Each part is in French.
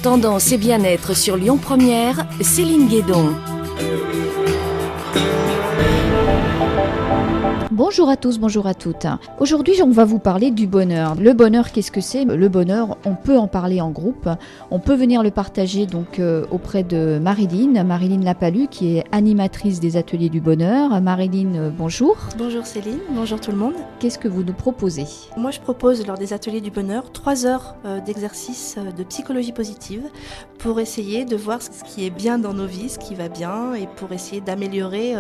Tendance et bien-être sur Lyon Première, Céline Guédon. Bonjour à tous, bonjour à toutes. Aujourd'hui, on va vous parler du bonheur. Le bonheur, qu'est-ce que c'est ? Le bonheur, on peut en parler en groupe. On peut venir le partager donc auprès de Marilyn Lapalu, qui est animatrice des ateliers du bonheur. Marilyn, bonjour. Bonjour Céline, bonjour tout le monde. Qu'est-ce que vous nous proposez ? Moi, je propose lors des ateliers du bonheur 3 heures d'exercice de psychologie positive pour essayer de voir ce qui est bien dans nos vies, ce qui va bien, et pour essayer d'améliorer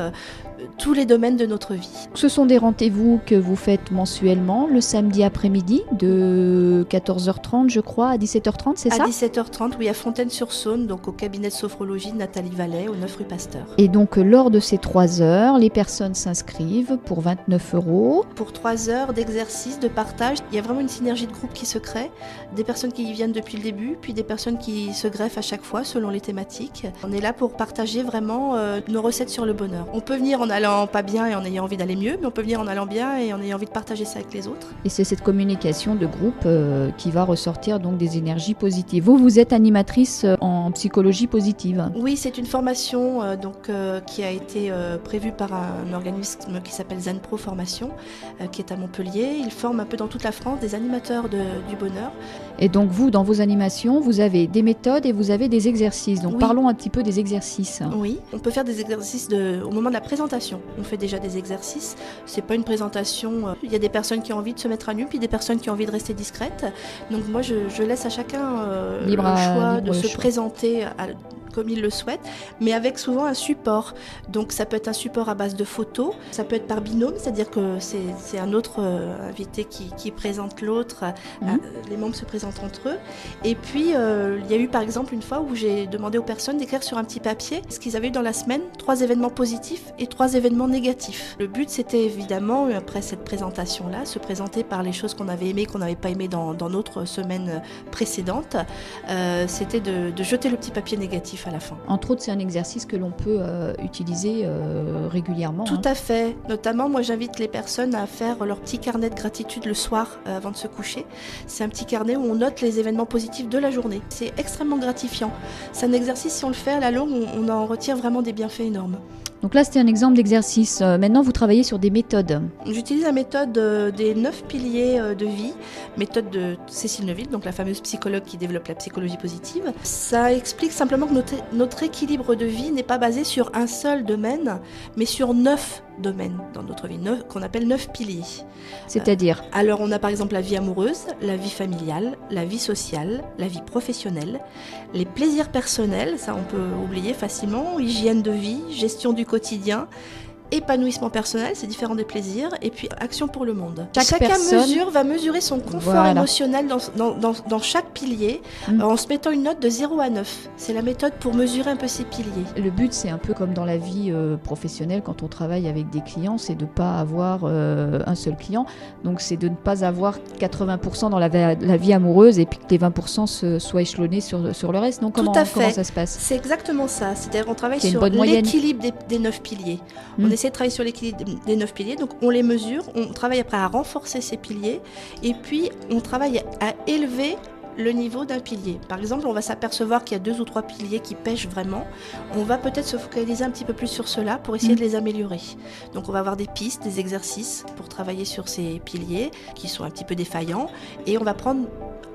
tous les domaines de notre vie. Ce sont des rendez-vous que vous faites mensuellement, le samedi après-midi, de 14h30 je crois, à 17h30, c'est ça ? À 17h30, oui, à Fontaine-sur-Saône, donc au cabinet de sophrologie de Nathalie Vallet, au 9 rue Pasteur. Et donc lors de ces 3 heures, les personnes s'inscrivent pour 29 €. Pour 3 heures d'exercice, de partage, il y a vraiment une synergie de groupe qui se crée, des personnes qui y viennent depuis le début, puis des personnes qui se greffent à chaque fois selon les thématiques. On est là pour partager vraiment nos recettes sur le bonheur. On peut venir en allant pas bien et en ayant envie d'aller mieux, mais on peut venir en allant bien et en ayant envie de partager ça avec les autres. Et c'est cette communication de groupe qui va ressortir donc des énergies positives. Vous êtes animatrice en psychologie positive. Oui, c'est une formation qui a été prévue par un organisme qui s'appelle Zen Pro Formation, qui est à Montpellier. Il forme un peu dans toute la France des animateurs du bonheur. Et donc vous, dans vos animations, vous avez des méthodes et vous avez des exercices. Donc oui. Parlons un petit peu des exercices. Oui, on peut faire des exercices au moment de la présentation. On fait déjà des exercices. C'est pas une présentation. Il y a des personnes qui ont envie de se mettre à nu, puis des personnes qui ont envie de rester discrètes. Donc moi, je laisse à chacun le choix de se présenter comme il le souhaite, mais avec souvent un support. Donc ça peut être un support à base de photos, ça peut être par binôme, c'est-à-dire que c'est un autre invité qui présente l'autre, les membres se présentent entre eux. Et puis il y a eu par exemple une fois où j'ai demandé aux personnes d'écrire sur un petit papier ce qu'ils avaient eu dans la semaine, 3 événements positifs et 3 événements négatifs. Le but c'était évidemment, après cette présentation-là, se présenter par les choses qu'on avait aimées, qu'on n'avait pas aimées dans notre semaine précédente. C'était de jeter le petit papier négatif à la fin. Entre autres, c'est un exercice que l'on peut utiliser régulièrement. Tout à fait. Notamment, moi, j'invite les personnes à faire leur petit carnet de gratitude le soir avant de se coucher. C'est un petit carnet où on note les événements positifs de la journée. C'est extrêmement gratifiant. C'est un exercice, si on le fait à la longue, on en retire vraiment des bienfaits énormes. Donc là, c'était un exemple d'exercice. Maintenant, vous travaillez sur des méthodes. J'utilise la méthode des 9 piliers de vie, méthode de Cécile Neuville, donc la fameuse psychologue qui développe la psychologie positive. Ça explique simplement que notre équilibre de vie n'est pas basé sur un seul domaine, mais sur 9 domaines dans notre vie, qu'on appelle 9 piliers. C'est-à-dire alors, on a par exemple la vie amoureuse, la vie familiale, la vie sociale, la vie professionnelle, les plaisirs personnels, ça on peut oublier facilement, hygiène de vie, gestion du quotidien, épanouissement personnel, c'est différent des plaisirs, et puis action pour le monde. Chacun va mesurer son confort émotionnel dans chaque pilier en se mettant une note de 0 à 9. C'est la méthode pour mesurer un peu ces piliers. Le but, c'est un peu comme dans la vie professionnelle, quand on travaille avec des clients, c'est de ne pas avoir un seul client. Donc c'est de ne pas avoir 80% dans la vie amoureuse et puis que les 20% soient échelonnés sur le reste. Donc comment ça se passe ? C'est exactement ça. C'est-à-dire qu'on travaille sur l'équilibre des 9 piliers. On essaie de travailler sur l'équilibre des 9 piliers, donc on les mesure, on travaille après à renforcer ces piliers et puis on travaille à élever le niveau d'un pilier. Par exemple, on va s'apercevoir qu'il y a 2 ou 3 piliers qui pêchent vraiment. On va peut-être se focaliser un petit peu plus sur cela pour essayer de les améliorer. Donc on va avoir des pistes, des exercices pour travailler sur ces piliers qui sont un petit peu défaillants et on va prendre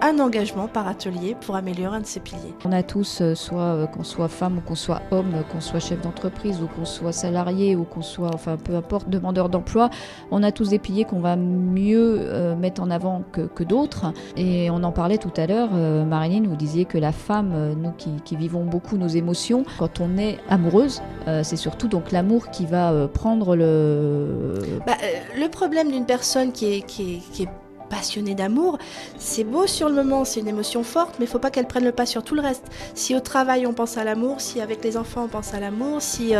un engagement par atelier pour améliorer un de ces piliers. On a tous, soit qu'on soit femme ou qu'on soit homme, qu'on soit chef d'entreprise ou qu'on soit salarié ou qu'on soit, enfin peu importe, demandeur d'emploi, on a tous des piliers qu'on va mieux mettre en avant que d'autres. Et on en parlait tout à l'heure, Marilyn, vous disiez que la femme, nous qui vivons beaucoup nos émotions, quand on est amoureuse, c'est surtout donc l'amour qui va prendre le... Le problème d'une personne qui est passionnée d'amour, c'est beau sur le moment, c'est une émotion forte, mais il ne faut pas qu'elle prenne le pas sur tout le reste. Si au travail on pense à l'amour, si avec les enfants on pense à l'amour, si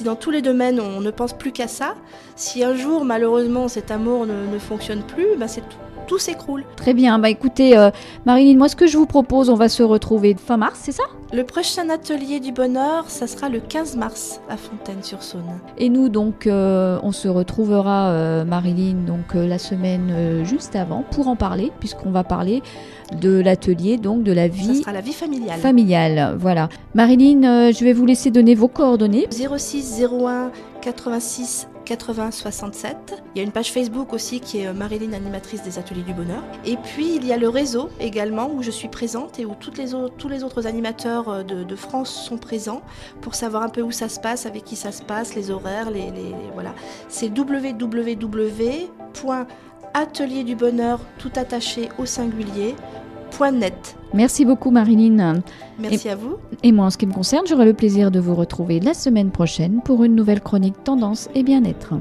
dans tous les domaines on ne pense plus qu'à ça, si un jour malheureusement cet amour ne fonctionne plus, c'est tout s'écroule. Très bien, écoutez, Marilyn, moi ce que je vous propose, on va se retrouver fin mars, c'est ça ? Le prochain atelier du bonheur, ça sera le 15 mars à Fontaine-sur-Saône. Et nous, donc, on se retrouvera, Marilyn, donc la semaine juste avant pour en parler, puisqu'on va parler de l'atelier, donc de la vie. Ça sera la vie familiale. Familiale, voilà. Marilyn, je vais vous laisser donner vos coordonnées. 06 01 86 80 67. Il y a une page Facebook aussi qui est Marilyn, animatrice des ateliers du bonheur. Et puis il y a le réseau également où je suis présente et où tous les autres animateurs de France sont présents pour savoir un peu où ça se passe, avec qui ça se passe, les horaires, voilà. C'est www.atelierdubonheur tout attaché au singulier.net. Merci beaucoup, Marilyn. Merci à vous. Et moi, en ce qui me concerne, j'aurai le plaisir de vous retrouver la semaine prochaine pour une nouvelle chronique Tendance et Bien-être.